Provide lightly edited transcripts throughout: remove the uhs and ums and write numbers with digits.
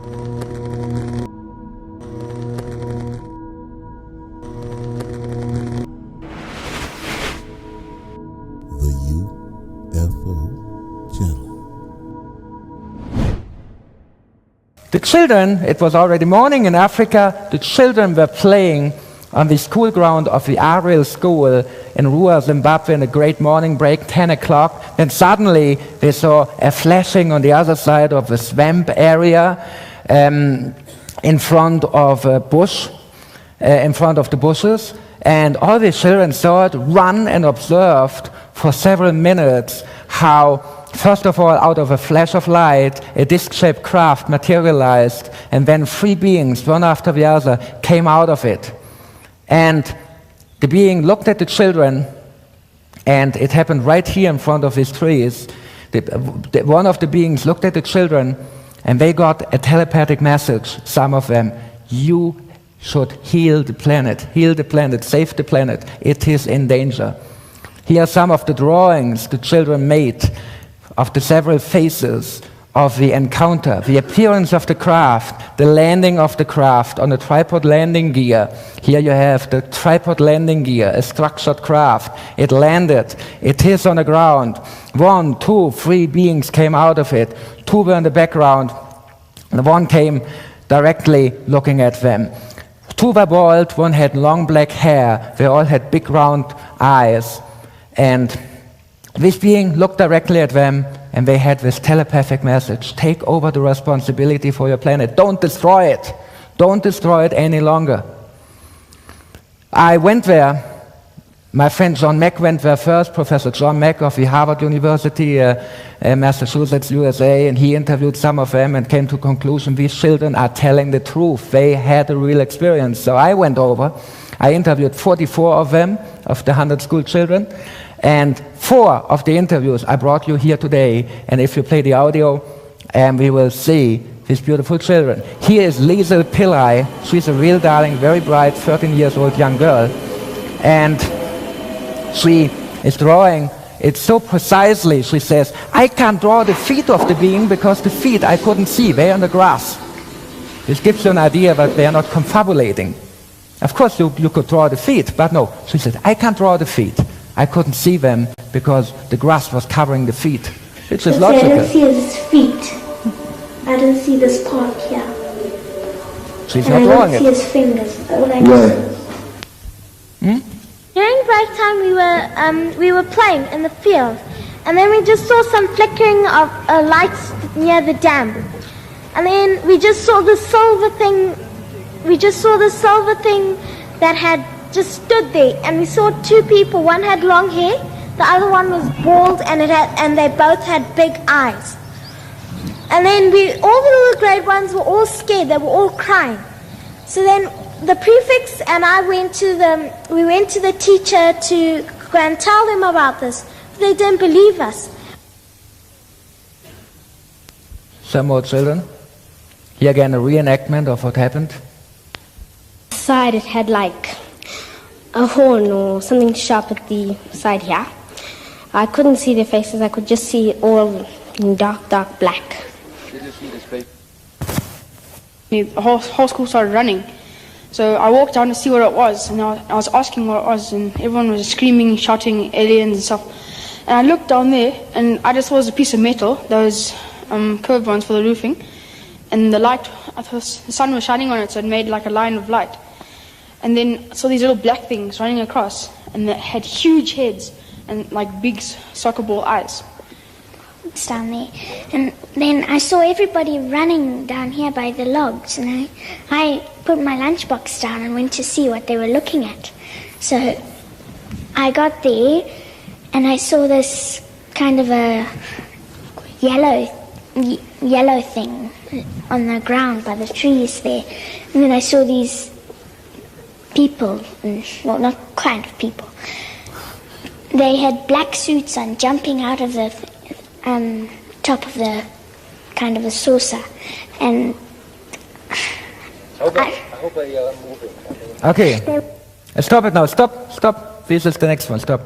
The UFO Channel. The children, it was already morning in Africa, the children were playing on the school ground of the Ariel school in Rua, Zimbabwe, in a great morning break, 10 o'clock. Then suddenly they saw a flashing on the other side of the swamp area in front of a bush, in front of the bushes. And all the children saw it, run and observed for several minutes how, first of all, out of a flash of light, a disc-shaped craft materialized, and then three beings, one after the other, came out of it. And the being looked at the children, and it happened right here in front of these trees. One of the beings looked at the children, and they got a telepathic message, some of them: you should heal the planet, save the planet, it is in danger. Here are some of the drawings the children made of the several phases of the encounter, the appearance of the craft, the landing of the craft on a tripod landing gear. Here you have the tripod landing gear, a structured craft. It landed, it is on the ground. 1, 2, 3 beings came out of it. 2 were in the background, and 1 came directly looking at them. 2 were bald, 1 had long black hair. They all had big round eyes. And this being looked directly at them, and they had this telepathic message: take over the responsibility for your planet. Don't destroy it. Don't destroy it any longer. I went there. My friend John Mack went there first, Professor John Mack of the Harvard University, Massachusetts, USA, and he interviewed some of them and came to the conclusion these children are telling the truth. They had a real experience. So I went over. I interviewed 44 of them, of the 100 school children. And 4 of the interviews I brought you here today, and if you play the audio, we will see these beautiful children. Here is Liesel Pillai. She's a real darling, very bright, 13 years old young girl. And she is drawing it so precisely. She says, I can't draw the feet of the being because the feet I couldn't see, they're on the grass. This gives you an idea that they are not confabulating. Of course you could draw the feet, but no. She said, I can't draw the feet. I couldn't see them because the grass was covering the feet. Which is logical. I don't see his feet. I don't see this part here. She's not drawing it. I don't see his fingers. During break time we were playing in the field, and then we just saw some flickering of lights near the dam. And then we just saw the silver thing. We just saw the silver thing that had just stood there, and we saw 2 people. One had long hair, the other one was bald, and they both had big eyes. And then all the little grade ones were all scared. They were all crying. So then the prefects and I went to the teacher to go and tell them about this. They didn't believe us. Some more children. Here again a reenactment of what happened. Side it had like a horn or something sharp at the side here. I couldn't see their faces. I could just see it all in dark black. Did you see this face? The whole school started running. So I walked down to see what it was, and I was asking what it was, and everyone was screaming, shouting, aliens and stuff. And I looked down there, and I just saw a piece of metal, those curved ones for the roofing, and the light, the sun was shining on it, so it made like a line of light. And then I saw these little black things running across, and they had huge heads and like big soccer ball eyes. Down there, and then I saw everybody running down here by the logs, and I put my lunchbox down and went to see what they were looking at. So I got there, and I saw this kind of a yellow thing on the ground by the trees there, and then I saw these people, well, not kind of people. They had black suits on, jumping out of the top of the kind of a saucer, and I hope I are moving. Okay, stop it now. Stop. This is the next one. Stop.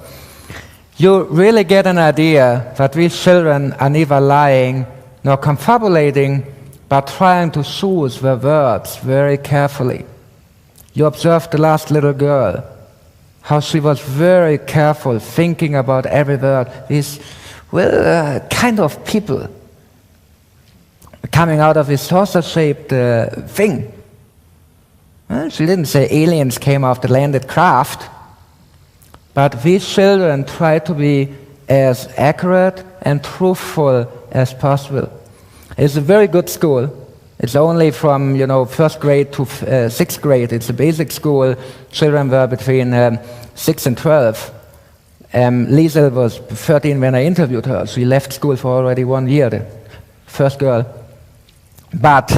You really get an idea that these children are neither lying nor confabulating, but trying to choose their words very carefully. You observed the last little girl, how she was very careful, thinking about every word. These, kind of people coming out of this saucer-shaped thing. Well, she didn't say aliens came off the landed craft, but these children tried to be as accurate and truthful as possible. It's a very good school. It's only from first grade to sixth grade. It's a basic school. Children were between 6 and 12. Liesel was 13 when I interviewed her. She left school for already 1 year, the first girl. But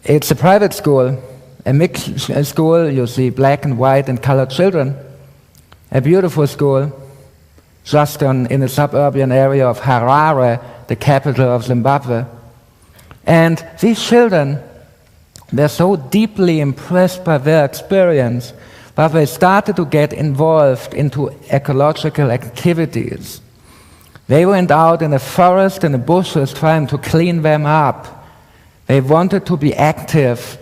it's a private school, a mixed school. You see black and white and colored children. A beautiful school, just in the suburban area of Harare, the capital of Zimbabwe. And these children were so deeply impressed by their experience that they started to get involved into ecological activities. They went out in the forest and the bushes trying to clean them up. They wanted to be active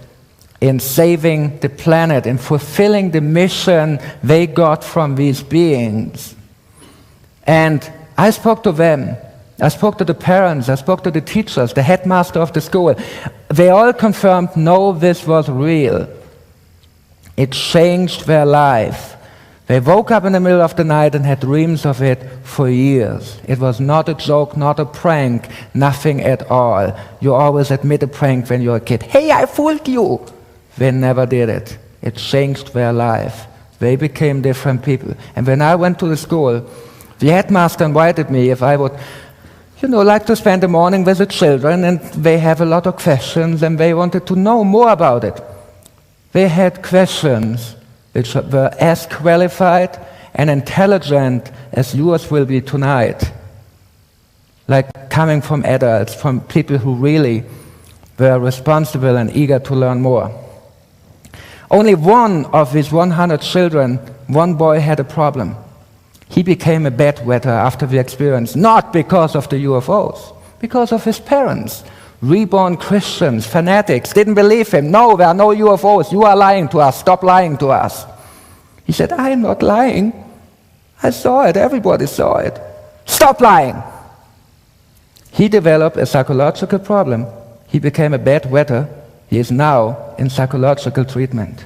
in saving the planet, in fulfilling the mission they got from these beings. And I spoke to them. I spoke to the parents. I spoke to the teachers, the headmaster of the school. They all confirmed, no, this was real. It changed their life. They woke up in the middle of the night and had dreams of it for years. It was not a joke, not a prank, nothing at all. You always admit a prank when you're a kid. Hey, I fooled you. They never did it. It changed their life. They became different people. And when I went to the school, the headmaster invited me if I would, like to spend the morning with the children, and they have a lot of questions and they wanted to know more about it. They had questions which were as qualified and intelligent as yours will be tonight. Like coming from adults, from people who really were responsible and eager to learn more. Only one of these 100 children, one boy had a problem. He became a bedwetter after the experience, not because of the UFOs, because of his parents. Reborn Christians, fanatics, didn't believe him. No, there are no UFOs. You are lying to us. Stop lying to us. He said, I'm not lying. I saw it. Everybody saw it. Stop lying. He developed a psychological problem. He became a bedwetter. He is now in psychological treatment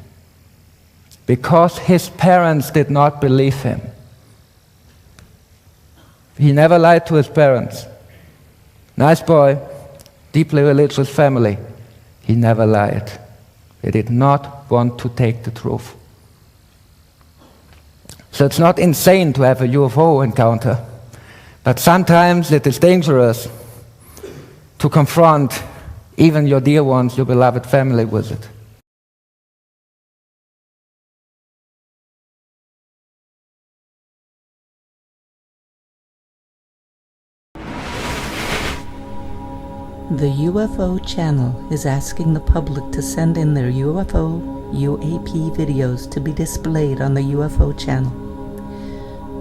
because his parents did not believe him. He never lied to his parents. Nice boy, deeply religious family. He never lied. They did not want to take the truth. So it's not insane to have a UFO encounter, but sometimes it is dangerous to confront even your dear ones, your beloved family, with it. The UFO Channel is asking the public to send in their UFO, UAP videos to be displayed on the UFO Channel.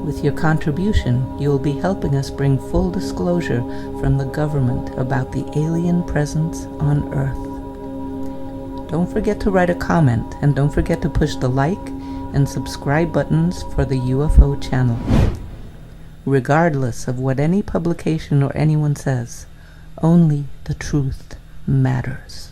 With your contribution, you will be helping us bring full disclosure from the government about the alien presence on Earth. Don't forget to write a comment, and don't forget to push the like and subscribe buttons for the UFO Channel. Regardless of what any publication or anyone says, only the truth matters.